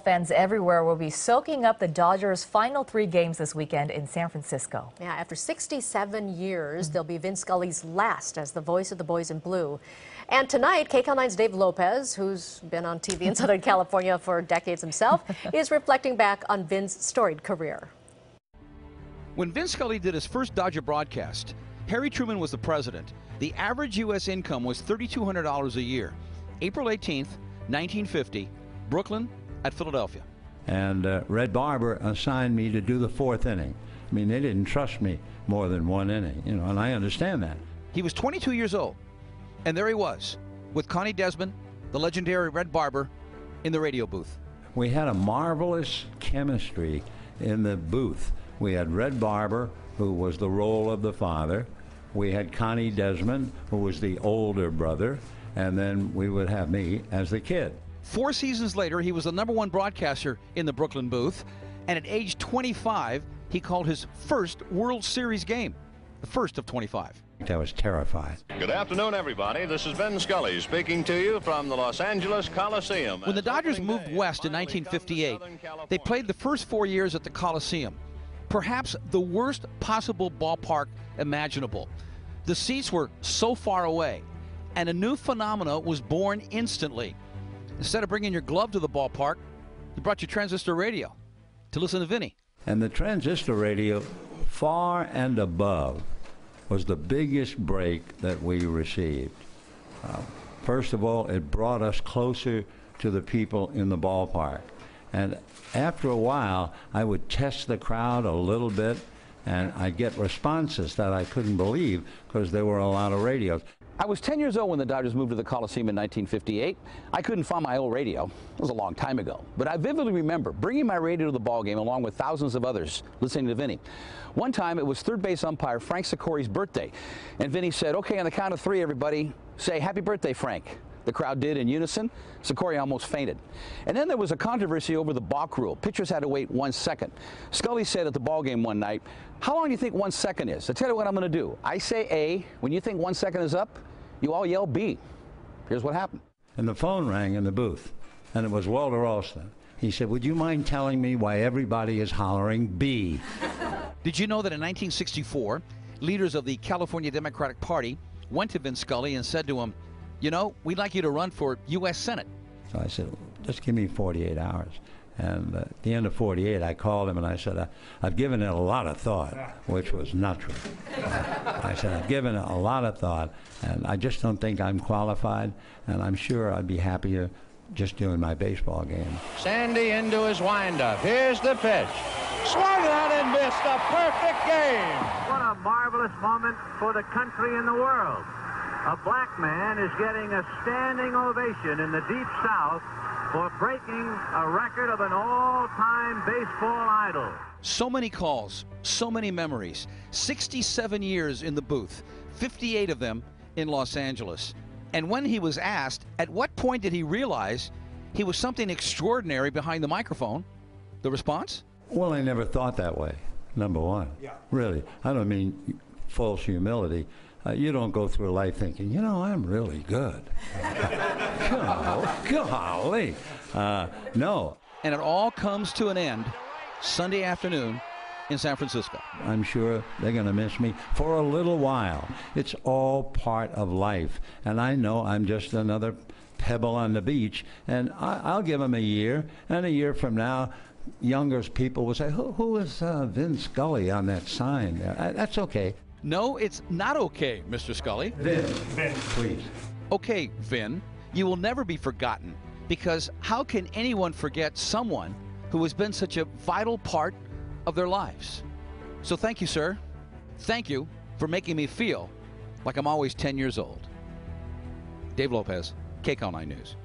Fans everywhere will be soaking up the Dodgers' final 3 games this weekend in San Francisco. Yeah, after 67 years, they'll be Vin Scully's last as the voice of the boys in blue. And tonight, KCAL9's Dave Lopez, who's been on TV in Southern California for decades himself, is reflecting back on Vin's storied career. When Vin Scully did his first Dodger broadcast, Harry Truman was the president. The average U.S. income was $3,200 a year. April 18th, 1950, Brooklyn at Philadelphia. And Red Barber assigned me to do the 4th inning. I mean, they didn't trust me more than 1 inning, and I understand that. He was 22 years old, and there he was, with Connie Desmond, the legendary Red Barber, in the radio booth. We had a marvelous chemistry in the booth. We had Red Barber, who was the role of the father. We had Connie Desmond, who was the older brother, and then we would have me as the kid. 4 seasons later, he was the #1 broadcaster in the Brooklyn booth, and at age 25, he called his first World Series game, the first of 25. I was terrified. Good afternoon, everybody. This is Ben Scully speaking to you from the Los Angeles Coliseum. When the Dodgers moved west in 1958, they played the first 4 years at the Coliseum, perhaps the worst possible ballpark imaginable. The seats were so far away, and a new phenomenon was born instantly. Instead of bringing your glove to the ballpark, you brought your transistor radio to listen to Vinny. And the transistor radio, far and above, was the biggest break that we received. First of all, it brought us closer to the people in the ballpark. And after a while, I would test the crowd a little bit, and I'd get responses that I couldn't believe because there were a lot of radios. I was 10 years old when the Dodgers moved to the Coliseum in 1958. I couldn't find my old radio. It was a long time ago. But I vividly remember bringing my radio to the ballgame along with thousands of others listening to Vinny. One time it was third base umpire Frank Sicori's birthday. And Vinny said, "Okay, on the count of 3, everybody, say happy birthday, Frank." The crowd did in unison. Sicori almost fainted. And then there was a controversy over the balk rule. Pitchers had to wait 1 second. Scully said at the ballgame one night, "How long do you think 1 second is? I'll tell you what I'm going to do. I say A. When you think 1 second is up, you all yell B." Here's what happened. And the phone rang in the booth, and it was Walter Alston. He said, "Would you mind telling me why everybody is hollering B?" Did you know that in 1964, leaders of the California Democratic Party went to Vin Scully and said to him, "You know, we'd like you to run for U.S. Senate." So I said, "Just give me 48 hours. And at the end of 48, I called him and I said, "I've given it a lot of thought," which was not true. I said, "I've given it a lot of thought, and I just don't think I'm qualified, and I'm sure I'd be happier just doing my baseball game." Sandy into his windup. Here's the pitch. Swung on and missed. A perfect game. What a marvelous moment for the country and the world. A black man is getting a standing ovation in the Deep South for breaking a record of an all-time baseball idol. So many calls, so many memories. 67 years in the booth, 58 of them in Los Angeles. And when he was asked, at what point did he realize he was something extraordinary behind the microphone, the response? Well, I never thought that way, number one. Yeah. Really. I don't mean false humility. You don't go through life thinking, I'm really good. Golly. No. And it all comes to an end Sunday afternoon in San Francisco. I'm sure they're going to miss me for a little while. It's all part of life. And I know I'm just another pebble on the beach. And I'll give them a year. And a year from now, younger people will say, who is Vin Scully on that sign there? That's okay. No, it's not okay, Mr. Scully. Vin, please. Okay, Vin, you will never be forgotten, because how can anyone forget someone who has been such a vital part of their lives? So thank you, sir. Thank you for making me feel like I'm always 10 years old. Dave Lopez, KCAL9 News.